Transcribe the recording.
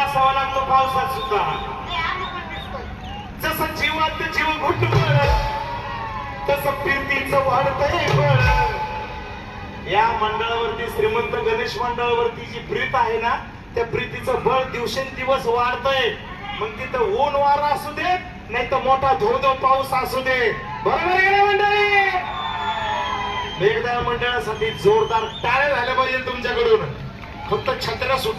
असावा लागतो पावसात सुद्धा. जसं जीवात जीव घुटमळ तसं प्रीतीचं वाढतंय बळ. या मंडळावरती श्रीमंत गणेश मंडळावरती जी प्रीत आहे ना त्या प्रीतीचं बळ दिवसेंदिवस वाढतंय. मग तिथं ऊन वारा असू दे नाही तर मोठा धो पाऊस असू दे. बरोबर गेले मंडळी. एकदा मंडळासाठी जोरदार टाळ्या झाल्या पाहिजे तुमच्याकडून. फक्त छत्र्या